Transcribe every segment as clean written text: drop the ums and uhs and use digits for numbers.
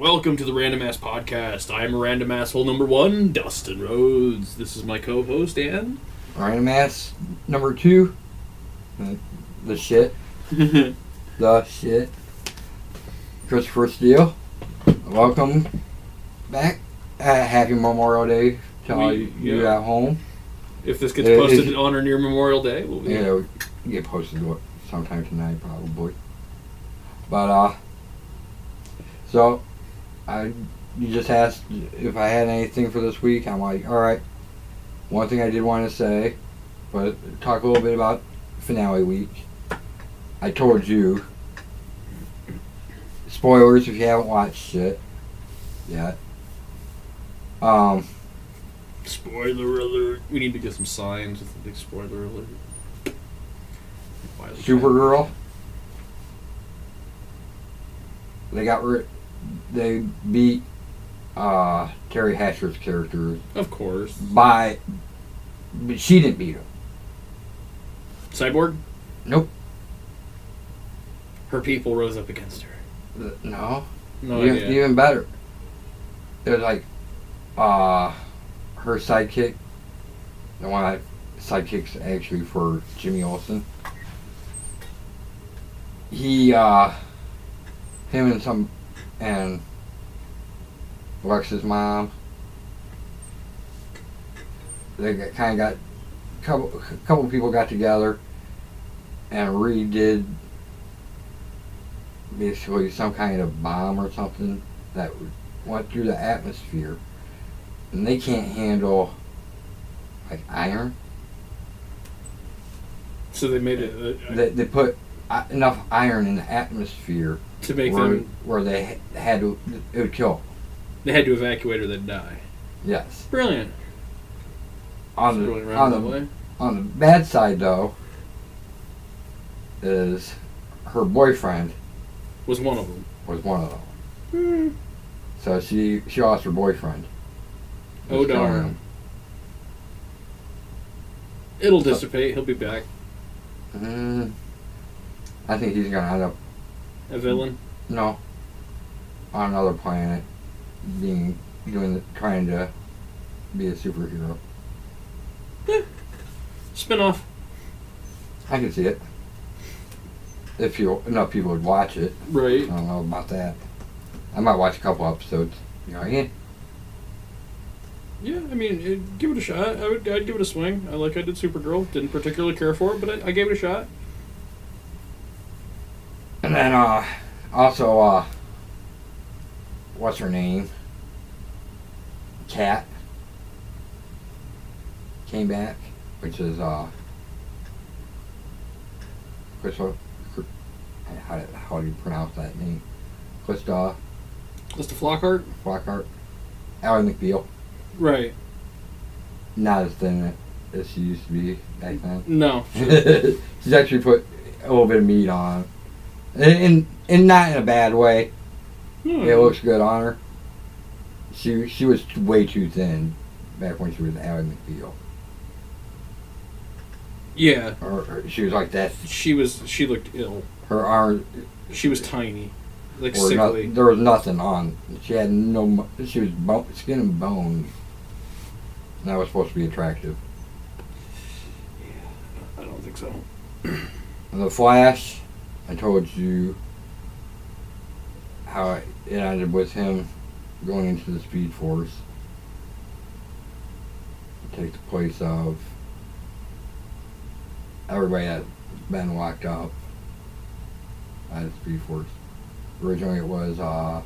Welcome to the Random Ass Podcast. I am Random Asshole number 1, Dustin Rhodes. This is my co-host, and... Random Ass number 2, the shit. The shit. Christopher Steele. Welcome back. Happy Memorial Day to all you at home. If this gets posted on or near Memorial Day, we'll be... It'll get posted sometime tonight, probably. But, so... You just asked if I had anything for this week. I'm like, alright. One thing I did want to say, but talk a little bit about finale week. I told you, spoilers if you haven't watched it yet. Spoiler alert. We need to get some signs with the big spoiler alert. Supergirl. They beat Terry Hatcher's character. Of course. But she didn't beat him. Cyborg? Nope. Her people rose up against her. No. No idea. Even better. It was like her sidekick. The one that sidekicks actually for Jimmy Olsen. Him and Lex's mom, they got couple people got together and redid basically some kind of bomb or something that went through the atmosphere, and they can't handle like iron. So they made it. They put enough iron in the atmosphere to make where they had to, it would kill. They had to evacuate or they'd die. Yes. Brilliant. On the bad side, though, is her boyfriend was one of them. So she lost her boyfriend. Oh darn. It'll dissipate. He'll be back. I think he's gonna end up a villain. No. On another planet, trying to be a superhero. Spin-off. I can see it. If enough people would watch it. Right. I don't know about that. I might watch a couple episodes. Yeah. Yeah, I mean, give it a shot. I'd give it a swing. I did Supergirl. Didn't particularly care for it, but I gave it a shot. And then, also, what's her name? Cat came back, which is, how do you pronounce that name? Krista Flockhart? Flockhart. Ally McBeal. Right. Not as thin as she used to be back then. No. She's actually put a little bit of meat on. And not in a bad way. It looks good on her. She was way too thin back when she was Ally McBeal. Yeah. Or she was like that. She looked ill. Her arm. She was tiny, sickly. There was nothing on. She had no. She was skin and bone. And that was supposed to be attractive. Yeah, I don't think so. The Flash. I told you how it ended with him going into the Speed Force. It takes the place of everybody that's been locked up by the Speed Force. Originally it was, I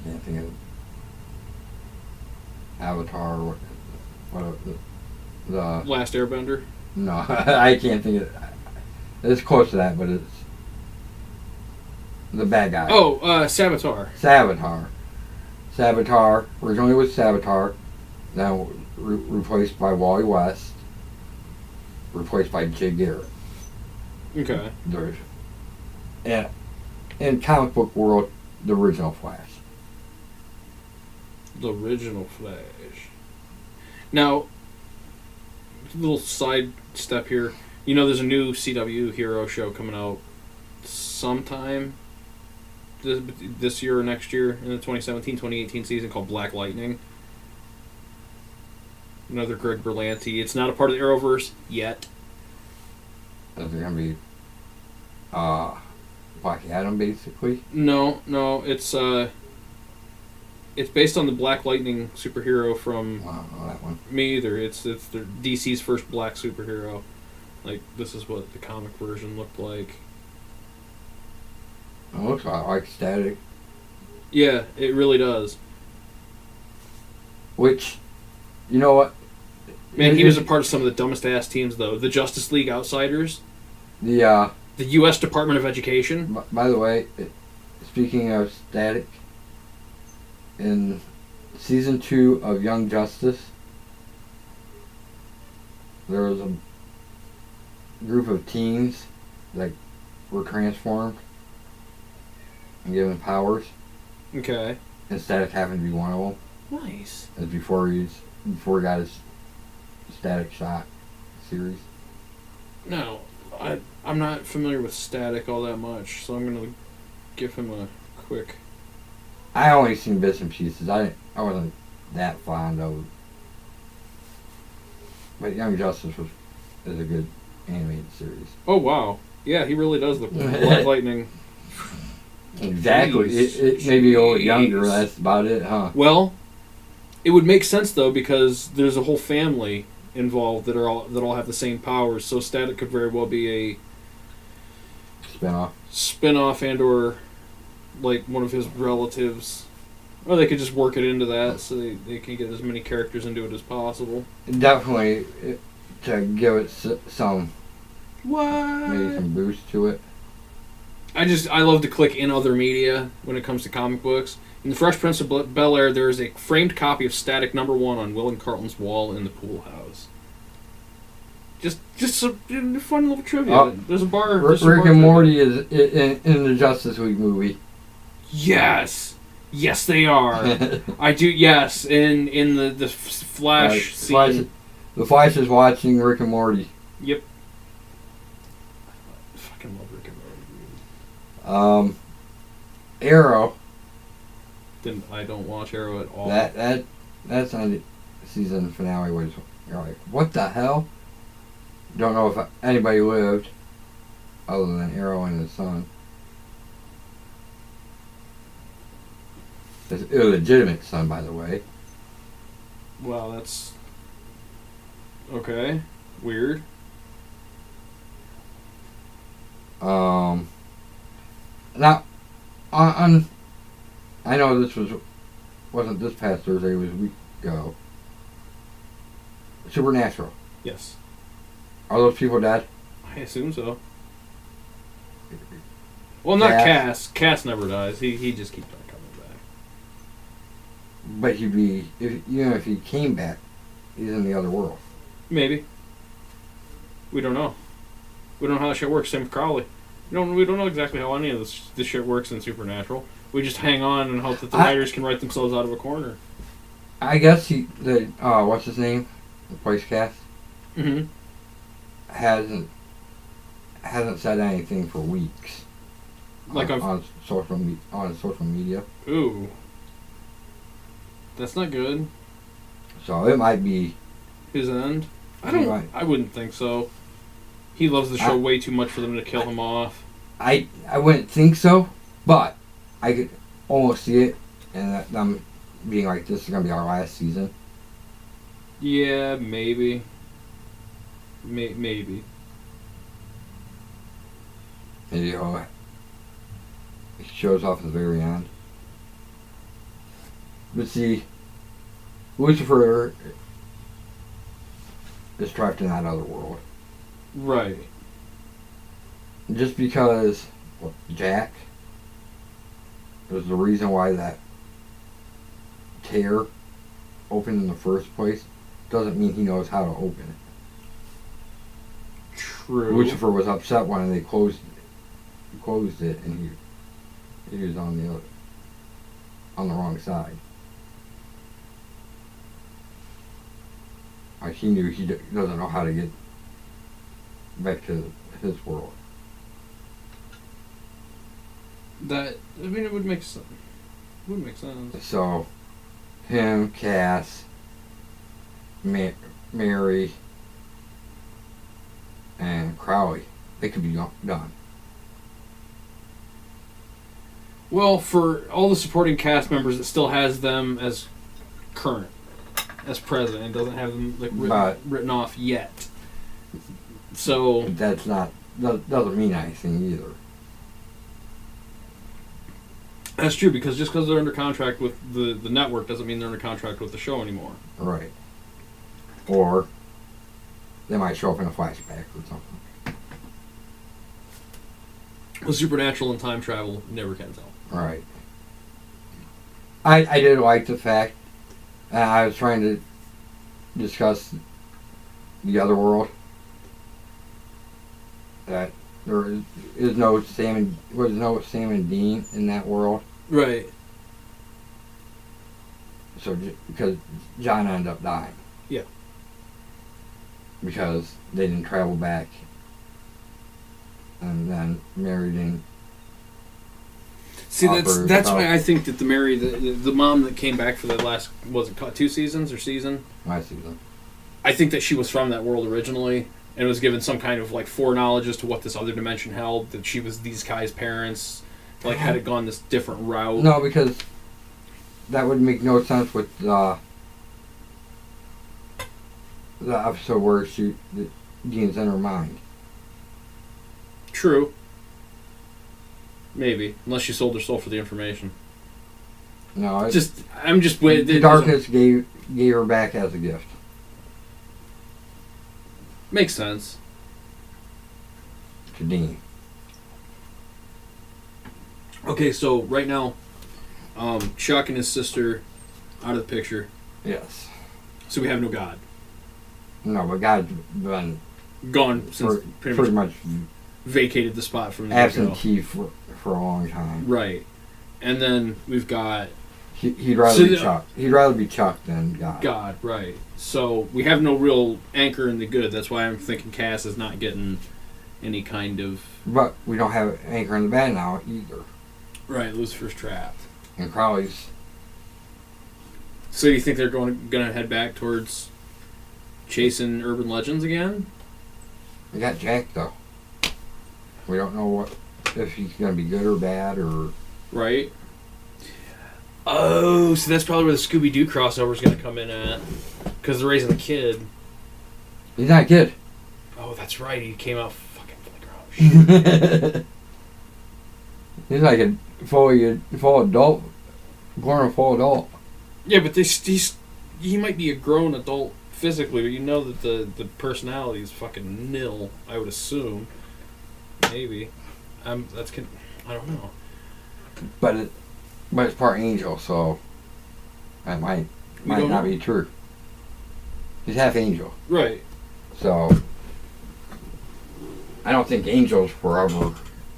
can't think of Avatar, what the Last Airbender? No, I can't think of it. It's close to that, but it's the bad guy. Oh, Savitar. Savitar. Originally was Savitar. Now replaced by Wally West. Replaced by Jay Garrett. Okay. And in comic book world, the original Flash. The original Flash. Now, little side step here. There's a new CW hero show coming out sometime this year or next year in the 2017-2018 season called Black Lightning. Another Greg Berlanti. It's not a part of the Arrowverse yet. Is it gonna be Black Adam basically? No, it's based on the Black Lightning superhero from. I don't know that one. Me either. It's the DC's first black superhero. Like, this is what the comic version looked like. It looks a lot like Static. Yeah, it really does. Which, you know what? Man, he was a part of some of the dumbest ass teams, though. The Justice League Outsiders. The U.S. Department of Education. By the way, speaking of Static, in season 2 of Young Justice, there was a group of teens that were transformed and given powers. Okay. And Static happened to be one of them. Nice. As before he got his Static Shock series. No, I'm not familiar with Static all that much, so I'm gonna give him a quick. I only seen bits and pieces. I wasn't that fond of. But Young Justice is a good animated series. Oh wow, yeah, he really does look like Black Lightning. Exactly. Jeez. It may be a little younger. That's about it, huh? Well, it would make sense though because there's a whole family involved that all have the same powers. So Static could very well be a spin-off and or like one of his relatives. Or they could just work it into that so they can get as many characters into it as possible. Definitely to give it some what? maybe some boost to it. I love to click in other media when it comes to comic books. In The Fresh Prince of Bel-Air, there is a framed copy of Static #1 on Will and Carlton's wall in the pool house. Just some fun little trivia. There's a bar. Rick and Morty is in the Justice League movie. Yes, they are. I do. Yes, in the Flash scene. The Flash is watching Rick and Morty. Yep. I fucking love Rick and Morty. Arrow. I don't watch Arrow at all. That's on the season finale was you're like, what the hell? Don't know if anybody lived other than Arrow and his son. His illegitimate son, by the way. Wow, that's okay. Weird. Now, on I know this wasn't this past Thursday. It was a week ago. Supernatural. Yes. Are those people dead? I assume so. Well, not Cass. Cass never dies. He just keeps on coming back. But he'd be if he came back, he's in the other world. Maybe. We don't know. We don't know how that shit works. Same with Crowley. We don't know exactly how any of this shit works in Supernatural. We just hang on and hope that the writers can write themselves out of a corner. I guess what's his name? The voice cast. Mm-hmm. Hasn't said anything for weeks. Like on social media. Ooh. That's not good. So it might be his end. I wouldn't think so. He loves the show way too much for them to kill him off. I wouldn't think so, but I could almost see it, and them being like, this is gonna be our last season. Yeah, maybe. Maybe. And he shows off at the very end. But see, Lucifer is trapped in that other world. Right. Just because Jack was the reason why that tear opened in the first place, doesn't mean he knows how to open it. True. Lucifer was upset when they closed it, and he was on the wrong side. Like he knew he doesn't know how to get back to his world. That, I mean, it would make sense. It would make sense. So, him, Cass, Mary, and Crowley, they could be done. Well, for all the supporting cast members, it still has them as current, as present. It doesn't have them like written off yet. So that's not doesn't mean anything either. That's true, because just because they're under contract with the network doesn't mean they're under contract with the show anymore. Right. Or they might show up in a flashback or something. With supernatural and time travel, you never can tell. Right. I did like the fact, I was trying to discuss the other world, that there is no Sam and Dean in that world. Right. So because John ended up dying. Yeah. Because they didn't travel back, and then Mary didn't. See, that's why I think that the mom that came back for the last, was it 2 seasons or season? Last season. I think that she was from that world originally and was given some kind of like foreknowledge as to what this other dimension held, that she was these guys' parents, like had it gone this different route. No, because that would make no sense with the episode where Dean's in her mind. True. Maybe, unless she sold her soul for the information. No, I'm just waiting. The darkness gave her back as a gift. Makes sense. To Dean. Okay, so right now, Chuck and his sister out of the picture. Yes. So we have no God. No, but God's been gone since pretty much vacated the spot from the absentee for a long time. Right. And then we've got... He'd rather be Chuck. He'd rather be Chuck than God. God, right. So we have no real anchor in the good. That's why I'm thinking Cass is not getting any kind of... But we don't have anchor in the bad now either. Right, Lucifer's trapped. And Crowley's... So you think they're going to head back towards chasing urban legends again? We got Jack, though. We don't know if he's going to be good or bad or... Right. Oh, so that's probably where the Scooby-Doo crossover is going to come in at. Because they're raising a kid. He's not a kid. Oh, that's right. He came out fucking like He's like a full adult. Born a full adult. Yeah, but he might be a grown adult physically, but you know that the personality is fucking nil, I would assume. Maybe. I don't know. But it's part angel, so that might not be true. He's half angel. Right. So I don't think angels forever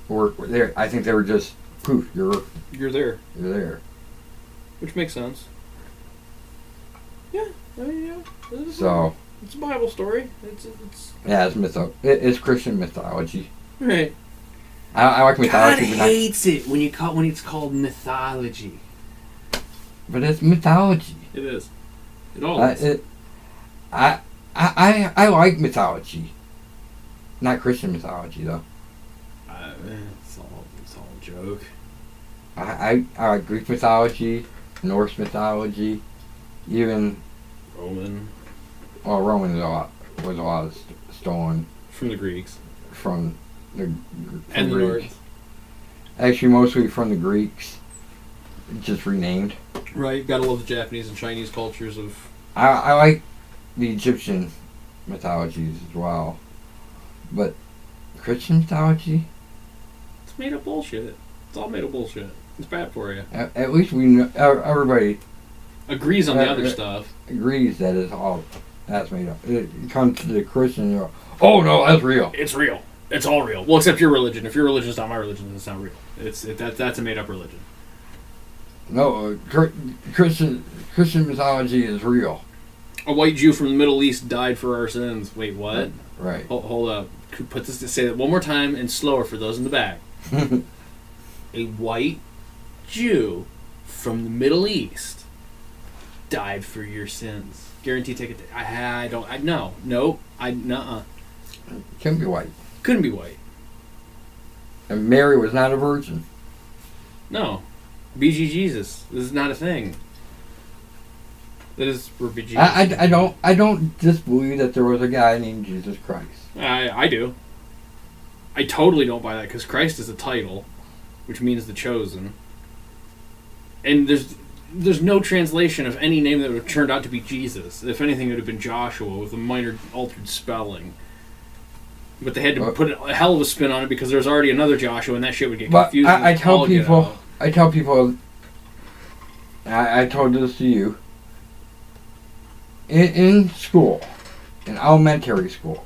were there. I think they were just poof, you're there. You're there. Which makes sense. Yeah. I mean, yeah. It's a Bible story. It's it's Christian mythology. Right. I like mythology. God hates it when it's called mythology. But it's mythology. It is. It all is. I like mythology. Not Christian mythology though. It's all a joke. I like Greek mythology, Norse mythology, even Roman. Well, Roman was a lot of stolen from the Greeks. From the Greeks. North. Actually, mostly from the Greeks. Just renamed. Right, gotta love the Japanese and Chinese cultures of... I like the Egyptian mythologies as well. But Christian mythology? It's made up bullshit. It's all made up bullshit. It's bad for you. At least we know, everybody... agrees on the other stuff. Agrees that that's made up. It comes to the Christian, you're like, oh no, that's real. It's real. It's all real. Well, except your religion. If your religion is not my religion, it's not real. That's a made up religion. No, Christian mythology is real. A white Jew from the Middle East died for our sins. Wait, what? Right. Hold up. Say that one more time and slower for those in the back. a white Jew from the Middle East died for your sins. Guaranteed ticket. Nope. Couldn't be white. Couldn't be white. And Mary was not a virgin. No. BG Jesus. This is not a thing. That is for BG. I don't disbelieve that there was a guy named Jesus Christ. I do. I totally don't buy that because Christ is a title, which means the chosen. And there's no translation of any name that would have turned out to be Jesus. If anything, it would have been Joshua with a minor altered spelling. But they had to put a hell of a spin on it because there's already another Joshua, and that shit would get confusing. I tell people, I told this to you. In school, in elementary school,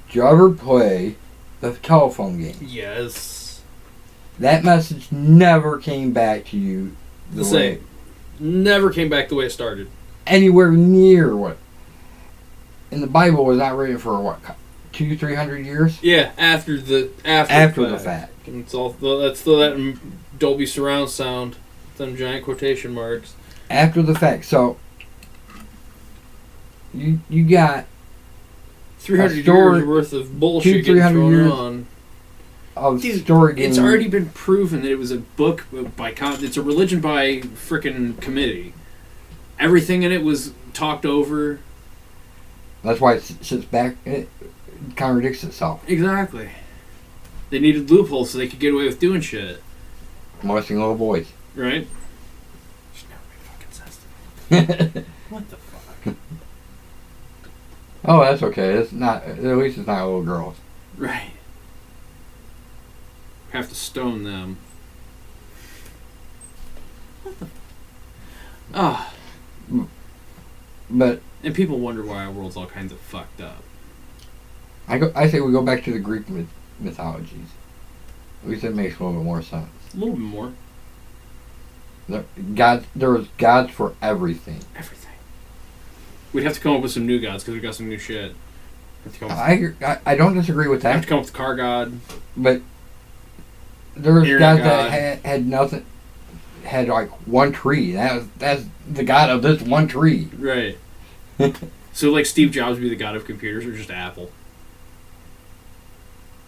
did you ever play the telephone game? Yes. That message never came back to you the same. Never came back the way it started. Anywhere near what? And the Bible was not written for what, 200-300 years? Yeah, after the fact. And it's all that's that Dolby surround sound, them giant quotation marks. After the fact, so you got 300 years worth of bullshit getting thrown on. Story game. It's already been proven that it was a book by it's a religion by frickin' committee. Everything in it was talked over. That's why it sits back. It contradicts itself. Exactly. They needed loopholes so they could get away with doing shit. Molesting little boys. Right? Which never made fucking sense to me. What the fuck? Oh, that's okay. It's not. At least it's not little girls. Right. Have to stone them. What the? Ah. But and people wonder why our world's all kinds of fucked up. I say we go back to the Greek mythologies. At least it makes a little bit more sense. A little bit more. There was gods for everything. Everything. We'd have to come up with some new gods because we got some new shit. I don't disagree with that. Have to come up with the car god. But there was gods God. that had nothing. Had like one tree. That's the god of this one tree. Right. So like Steve Jobs would be the god of computers or just Apple?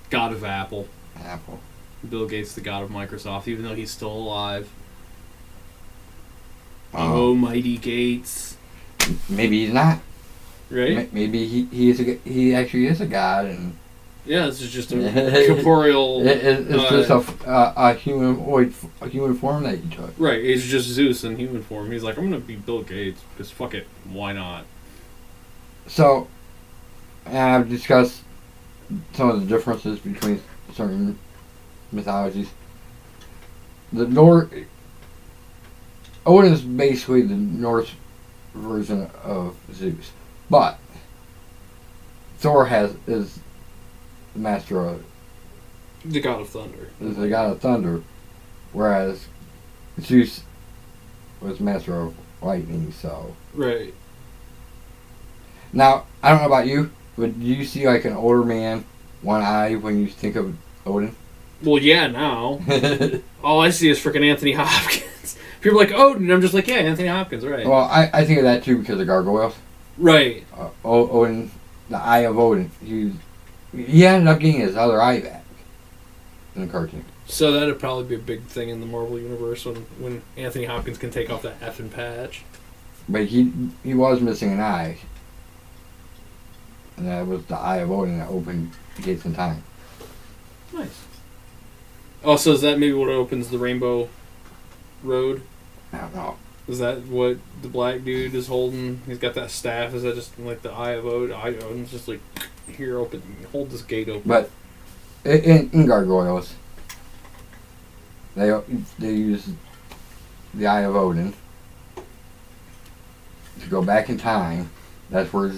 God of Apple. Apple. Bill Gates the god of Microsoft, even though he's still alive. Oh, mighty Gates. Maybe he's not. Right? Maybe he actually is a god, and yeah, this is just a corporeal. It's just a human form that he took. Right, he's just Zeus in human form. He's like, I'm gonna be Bill Gates because fuck it, why not? So, I've discussed some of the differences between certain mythologies. Odin is basically the Norse version of Zeus, but Thor is the master of the god of thunder. Is the god of thunder, whereas Zeus was master of lightning. So right now, I don't know about you, but do you see like an older man, one eye when you think of Odin? Well, yeah. Now all I see is freaking Anthony Hopkins. People are like Odin. I'm just like, yeah, Anthony Hopkins, right? Well, I think of that too because of gargoyles. Right. Odin, the eye of Odin. He ended up getting his other eye back in the cartoon. So that'd probably be a big thing in the Marvel universe when Anthony Hopkins can take off that effing patch. But he was missing an eye, and that was the eye of Odin that opened gates in time. Nice. Oh, so is that maybe what opens the Rainbow Road? I don't know. Is that what the black dude is holding? He's got that staff. Is that just like the eye of Odin? Odin's just like, here, hold this gate open. But in gargoyles, they use the eye of Odin to go back in time. That's where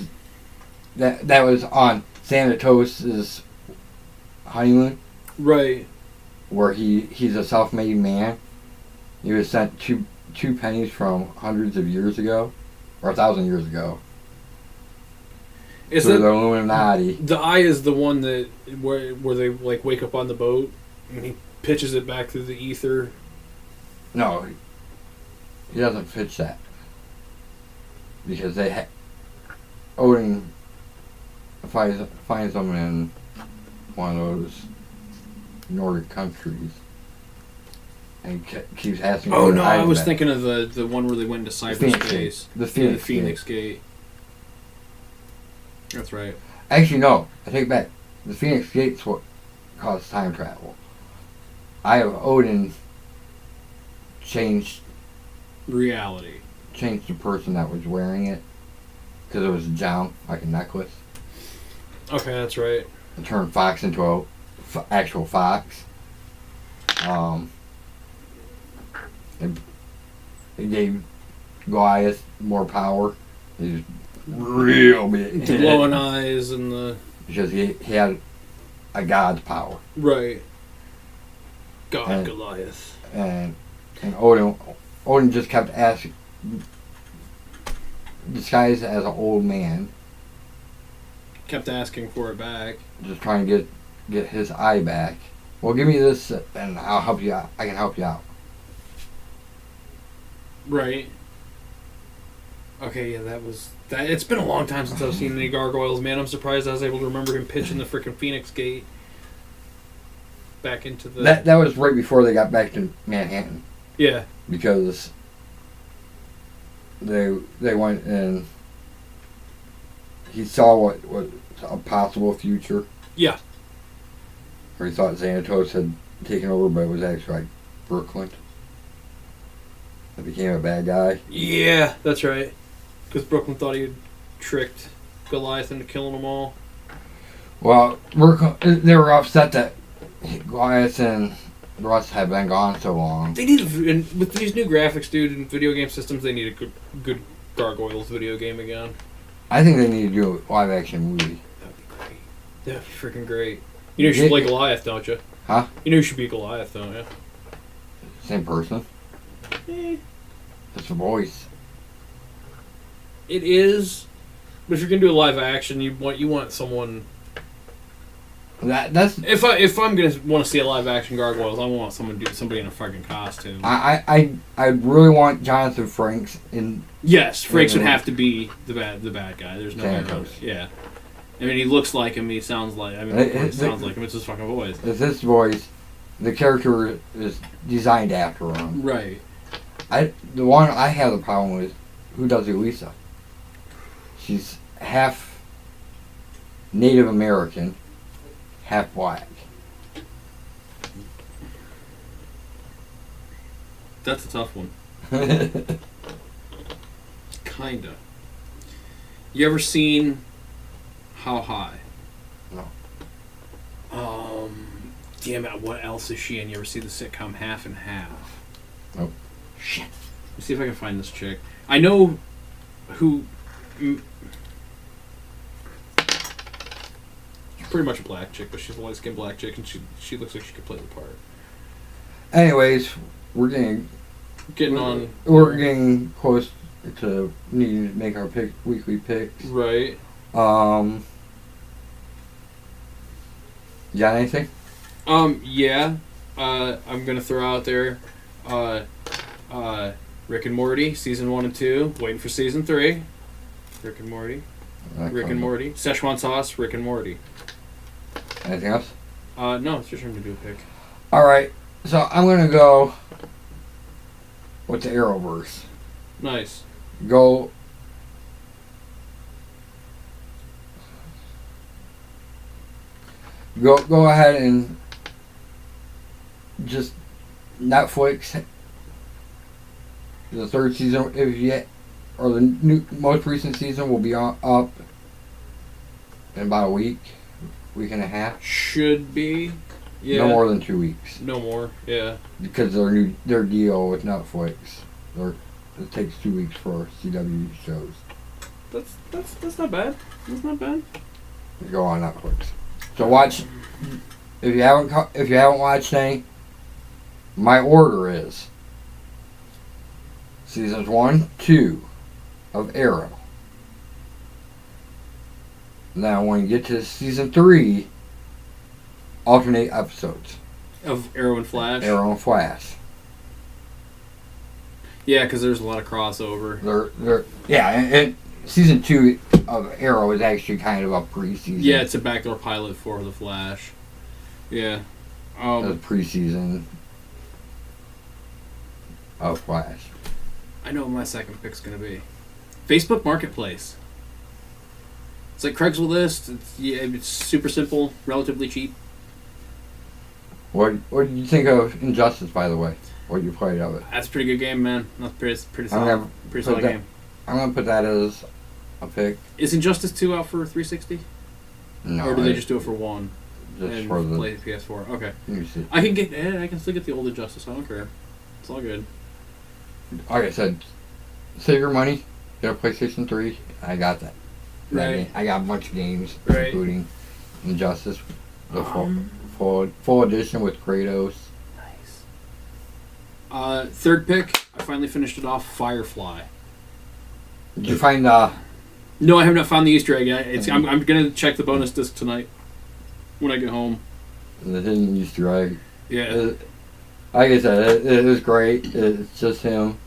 that was on Thanatos' honeymoon. Right. Where he's a self-made man. He was sent two pennies from hundreds of years ago, or 1,000 years ago. Is to the Illuminati. The eye is the one that where they like wake up on the boat and he pitches it back through the ether. No, he doesn't pitch that. Because Odin finds them in one of those Nordic countries. And keeps asking. Oh no, I was thinking of the one where they went into cyberspace. The Phoenix Gate. That's right. Actually, no. I take it back. The Phoenix Gate's what caused time travel. I have Odin changed reality. Changed the person that was wearing it because it was a gem, like a necklace. Okay, that's right. And turned Fox into a actual fox. It gave Goliath more power. He's real big. The glowing eyes and the... Because he had a god's power. Right. God Goliath. And Odin just kept asking, disguised as an old man. Kept asking for it back. Just trying to get his eye back. Well, give me this and I'll help you out. I can help you out. Right. Okay, yeah, that. It's been a long time since I've seen any gargoyles, man. I'm surprised I was able to remember him pitching the freaking Phoenix Gate back into the... That was right before they got back to Manhattan. Yeah. Because they went and he saw what was a possible future. Yeah. Or he thought Xanatos had taken over, but it was actually like Brooklyn that became a bad guy. Yeah, that's right. Because Brooklyn thought he had tricked Goliath into killing them all. Well, they were upset that Goliath and Russ had been gone so long. They need, with these new graphics, dude, and video game systems, they need a good Gargoyles video game again. I think they need to do a live action movie. That'd be great. That'd be freaking great. You know you should play Goliath, don't you? Huh? You know you should be Goliath, don't you? Same person. It's a voice. It is, but if you're gonna do a live action, you want someone. That's if I'm gonna want to see a live action Gargoyles, I want somebody in a fucking costume. I really want Jonathan Frakes in. Yes, Frakes would have to be the bad guy. There's no way around it. Yeah. I mean, he looks like him. He sounds like. I mean, he sounds like him. It's his fucking voice. It's his voice. The character is designed after him. Right. The one I have the problem with, who does Elisa? She's half Native American, half black. That's a tough one. Kinda. You ever seen How High? No. Damn it, what else is she in? You ever see the sitcom Half and Half? Nope. Shit. Let's see if I can find this chick. I know who... She's pretty much a black chick, but she's a light-skinned black chick, and she looks like she could play the part. Anyways, we're getting close to needing to make our weekly picks. Right. You got anything? Yeah. I'm gonna throw out there, Rick and Morty, season 1 and 2. Waiting for season 3. Rick and Morty. Rick and Morty. Szechuan sauce, Rick and Morty. Anything else? No, it's your turn to do a pick. Alright, so I'm gonna go with the Arrowverse. Nice. Go ahead and just Netflix the third season, or the most recent season will be up in about a week and a half. Should be. Yeah. No more than 2 weeks. No more. Yeah. Because their deal with Netflix, it takes 2 weeks for CW shows. That's not bad. That's not bad. Go on Netflix. So watch. If you haven't watched any, my order is seasons 1, 2 of Arrow. Now when you get to season 3, alternate episodes. Of Arrow and Flash? Arrow and Flash. Yeah, because there's a lot of crossover. And season 2 of Arrow is actually kind of a preseason. Yeah, it's a backdoor pilot for The Flash. Yeah. The preseason of Flash. I know what my second pick's going to be. Facebook Marketplace. It's like Craigslist. It's super simple, relatively cheap. What did you think of Injustice, by the way? What you played of it? That's a pretty good game, man. That's pretty solid. Pretty solid game. I'm gonna put that as a pick. Is Injustice 2 out for 360? No. Or do they just do it for 1? Just and for the play PS4. Okay. Let me see. I can still get the old Injustice. I don't care. It's all good. Like I said, save your money. Get a PlayStation 3. I got that. Right. I got a bunch of games, right. including Injustice, the full edition with Kratos. Nice. Third pick. I finally finished it off. Firefly. Did you find No, I have not found the Easter egg yet. I'm gonna check the bonus disc tonight when I get home. The hidden Easter egg? Yeah. Like I said, it was great. It's just him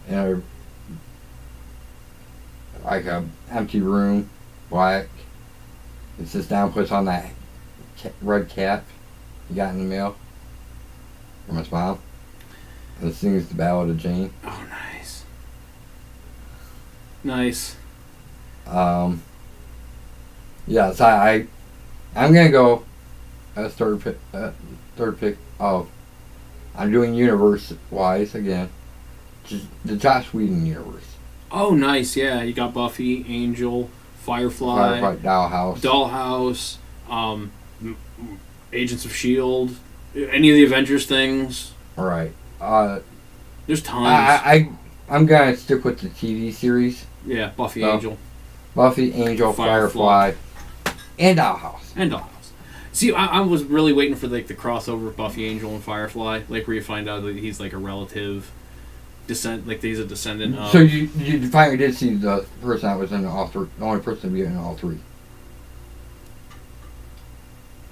in a empty room, black. He sits down, puts on that red cap he got in the mail from his mom, and sings the Ballad of Jane. Oh, nice. Nice. Yeah, so I'm gonna go as third pick of. I'm doing universe-wise again. Just the Joss Whedon universe. Oh, nice. Yeah, you got Buffy, Angel, Firefly, Dollhouse, Agents of S.H.I.E.L.D., any of the Avengers things. All right. There's tons. I'm gonna stick with the TV series. Yeah, Buffy, Angel. Buffy, Angel, Firefly, and Dollhouse. See, I was really waiting for like the crossover of Buffy, Angel, and Firefly, like where you find out that he's like a relative like he's a descendant of. So you finally did see the person that was in all three, the only person to be in all three.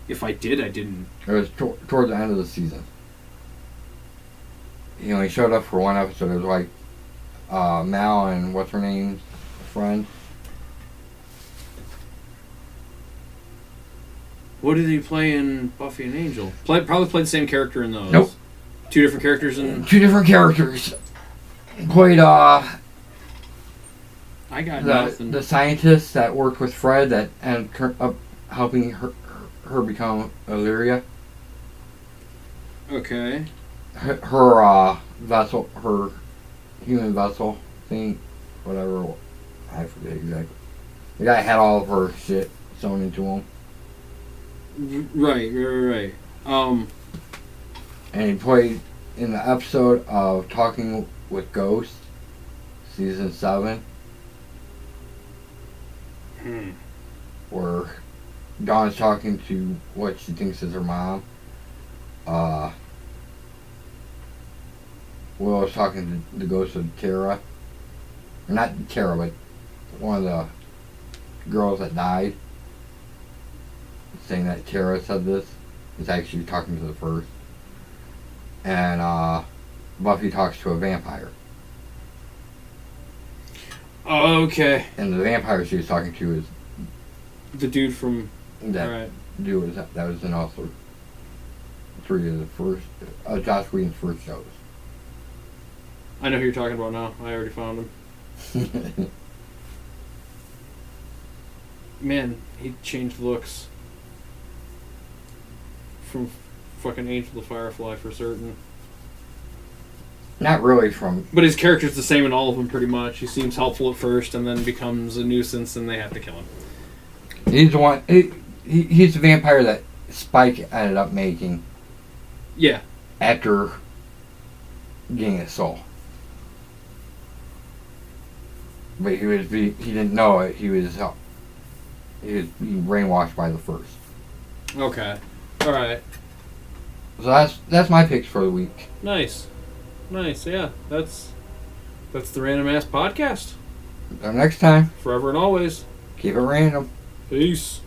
If I did, I didn't. It was toward the end of the season. He only showed up for one episode. It was like Mal and what's her name, friend. What did he play in Buffy and Angel? Probably played the same character in those. Nope. Two different characters in. Two different characters. Played I got nothing. The scientist that worked with Fred that ended up helping her become Illyria. Okay. Her vessel, her human vessel thing, whatever. I forget exactly. The guy had all of her shit sewn into him. Right. And he played in the episode of Talking with Ghosts, season 7, where Dawn's talking to what she thinks is her mom. Willow's talking to the ghost of Tara. Or not Tara, but one of the girls that died. Saying that Tara said this. It's actually talking to the first. And Buffy talks to a vampire. Okay. And the vampire she was talking to is the dude from that dude that was in all three of the first Joss Whedon's first shows. I know who you're talking about now. I already found him. Man, he changed looks from fucking Angel to Firefly for certain. Not really from... But his character's the same in all of them, pretty much. He seems helpful at first, and then becomes a nuisance, and they have to kill him. He's the one... He's the vampire that Spike ended up making. Yeah. After getting his soul. But he didn't know it. He was being brainwashed by the first. Okay. Alright. So that's my picks for the week. Nice, yeah. That's the Random Ass Podcast. Until next time. Forever and always. Keep it random. Peace.